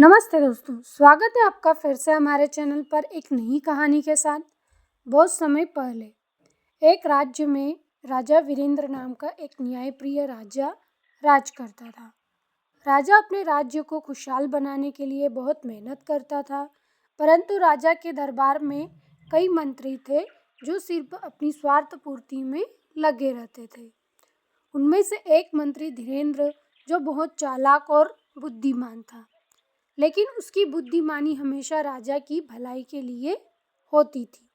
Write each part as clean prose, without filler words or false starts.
नमस्ते दोस्तों, स्वागत है आपका फिर से हमारे चैनल पर एक नई कहानी के साथ। बहुत समय पहले एक राज्य में राजा वीरेंद्र नाम का एक न्यायप्रिय राजा राज करता था। राजा अपने राज्य को खुशहाल बनाने के लिए बहुत मेहनत करता था, परंतु राजा के दरबार में कई मंत्री थे जो सिर्फ अपनी स्वार्थ पूर्ति में लगे रहते थे। उनमें से एक मंत्री धीरेंद्र, जो बहुत चालाक और बुद्धिमान था, लेकिन उसकी बुद्धिमानी हमेशा राजा की भलाई के लिए होती थी।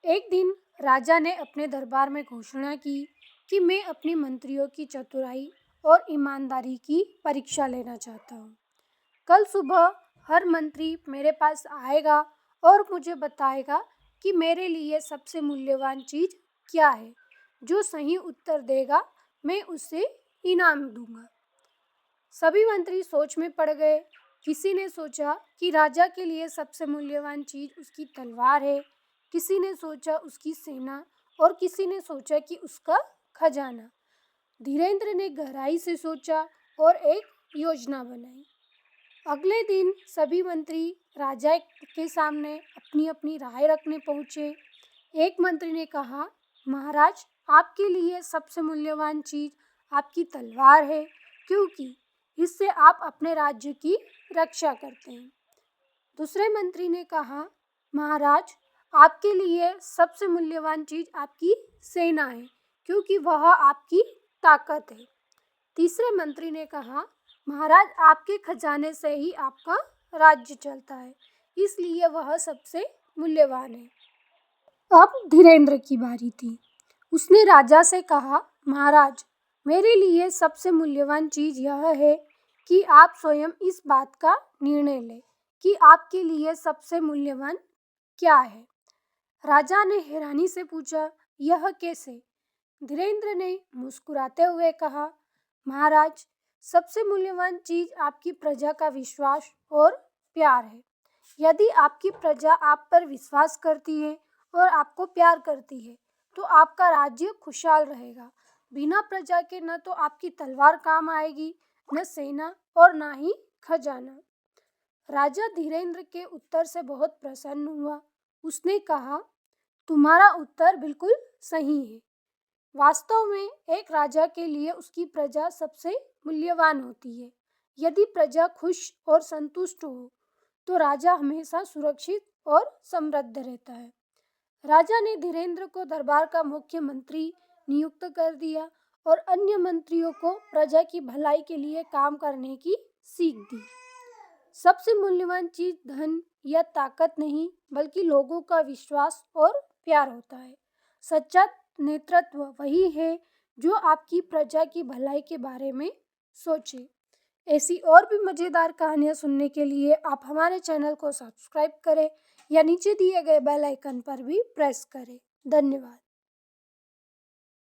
एक दिन राजा ने अपने दरबार में घोषणा की कि मैं अपने मंत्रियों की चतुराई और ईमानदारी की परीक्षा लेना चाहता हूँ। कल सुबह हर मंत्री मेरे पास आएगा और मुझे बताएगा कि मेरे लिए सबसे मूल्यवान चीज़ क्या है। जो सही उत्तर देगा मैं उसे इनाम दूंगा। सभी मंत्री सोच में पड़ गए। किसी ने सोचा कि राजा के लिए सबसे मूल्यवान चीज़ उसकी तलवार है, किसी ने सोचा उसकी सेना और किसी ने सोचा कि उसका खजाना। धीरेंद्र ने गहराई से सोचा और एक योजना बनाई। अगले दिन सभी मंत्री राजा के सामने अपनी अपनी राय रखने पहुँचे। एक मंत्री ने कहा, महाराज, आपके लिए सबसे मूल्यवान चीज़ आपकी तलवार है, क्योंकि इससे आप अपने राज्य की रक्षा करते हैं। दूसरे मंत्री ने कहा, महाराज, आपके लिए सबसे मूल्यवान चीज़ आपकी सेना है, क्योंकि वह आपकी ताकत है। तीसरे मंत्री ने कहा, महाराज, आपके खजाने से ही आपका राज्य चलता है, इसलिए वह सबसे मूल्यवान है। अब धीरेंद्र की बारी थी। उसने राजा से कहा, महाराज, मेरे लिए सबसे मूल्यवान चीज़ यह है कि आप स्वयं इस बात का निर्णय लें कि आपके लिए सबसे मूल्यवान क्या है। राजा ने हैरानी से पूछा, यह कैसे? धीरेंद्र ने मुस्कुराते हुए कहा, महाराज, सबसे मूल्यवान चीज़ आपकी प्रजा का विश्वास और प्यार है। यदि आपकी प्रजा आप पर विश्वास करती है और आपको प्यार करती है, तो आपका राज्य खुशहाल रहेगा। बिना प्रजा के न तो आपकी तलवार काम आएगी, न सेना और न ही खजाना। राजा धीरेंद्र के उत्तर से बहुत प्रसन्न हुआ। उसने कहा, तुम्हारा उत्तर बिल्कुल सही है। वास्तव में एक राजा के लिए उसकी प्रजा सबसे मूल्यवान होती है। यदि प्रजा खुश और संतुष्ट हो, तो राजा हमेशा सुरक्षित और समृद्ध रहता है। राजा ने धीरेंद्र को दरबार का मुख्य मंत्री नियुक्त कर दिया और अन्य मंत्रियों को प्रजा की भलाई के लिए काम करने की सीख दी। सबसे मूल्यवान चीज़ धन या ताकत नहीं, बल्कि लोगों का विश्वास और प्यार होता है। सच्चा नेतृत्व वही है जो आपकी प्रजा की भलाई के बारे में सोचे। ऐसी और भी मज़ेदार कहानियाँ सुनने के लिए आप हमारे चैनल को सब्सक्राइब करें या नीचे दिए गए बेल आइकन पर भी प्रेस करें। धन्यवाद।